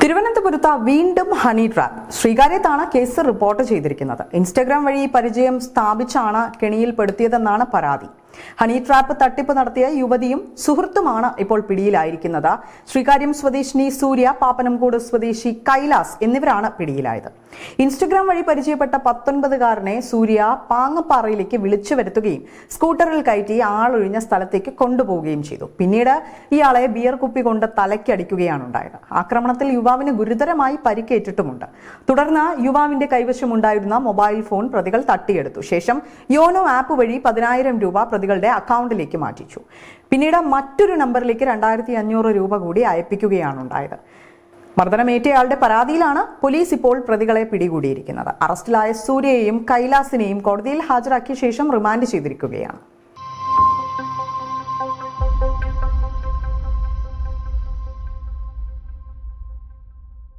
തിരുവനന്തപുരത്ത് വീണ്ടും honey trap. ശ്രീകാര്യത്താണ് case report ചെയ്തിരിക്കുന്നത്. ഇൻസ്റ്റഗ്രാം വഴി പരിചയം സ്ഥാപിച്ചാണ് കെണിയിൽപ്പെടുത്തിയതെന്നാണ് പരാതി. ഹണി ട്രാപ്പ് തട്ടിപ്പ് നടത്തിയ യുവതിയും സുഹൃത്തുമാണ് ഇപ്പോൾ പിടിയിലായിരിക്കുന്നത്. ശ്രീകാര്യം സ്വദേശിനി സൂര്യ, പാപ്പനംകോട് സ്വദേശി കൈലാസ് എന്നിവരാണ് പിടിയിലായത്. ഇൻസ്റ്റഗ്രാം വഴി പരിചയപ്പെട്ട 19-കാരനെ സൂര്യ പാങ്ങപ്പാറയിലേക്ക് വിളിച്ചു വരുത്തുകയും സ്കൂട്ടറിൽ കയറ്റി ആളൊഴിഞ്ഞ സ്ഥലത്തേക്ക് കൊണ്ടുപോവുകയും ചെയ്തു. പിന്നീട് ഇയാളെ ബിയർ കുപ്പി കൊണ്ട് തലയ്ക്കടിക്കുകയാണ് ഉണ്ടായത്. ആക്രമണത്തിൽ യുവാവിന് ഗുരുതരമായി പരിക്കേറ്റിട്ടുമുണ്ട്. തുടർന്ന് യുവാവിന്റെ കൈവശമുണ്ടായിരുന്ന മൊബൈൽ ഫോൺ പ്രതികൾ തട്ടിയെടുത്തു. ശേഷം യോനോ ആപ്പ് വഴി 10,000 രൂപ പ്രതികളുടെ അക്കൗണ്ടിലേക്ക് മാറ്റിച്ചു. പിന്നീട് മറ്റൊരു നമ്പറിലേക്ക് 2,500 രൂപ കൂടി അയപ്പിക്കുകയാണ് ഉണ്ടായത്. മർദ്ദനമേറ്റയാളുടെ പരാതിയിലാണ് പോലീസ് ഇപ്പോൾ പ്രതികളെ പിടികൂടിയിരിക്കുന്നത്. അറസ്റ്റിലായ സൂര്യയെയും കൈലാസിനെയും കോടതിയിൽ ഹാജരാക്കിയ ശേഷം റിമാൻഡ് ചെയ്തിരിക്കുകയാണ്.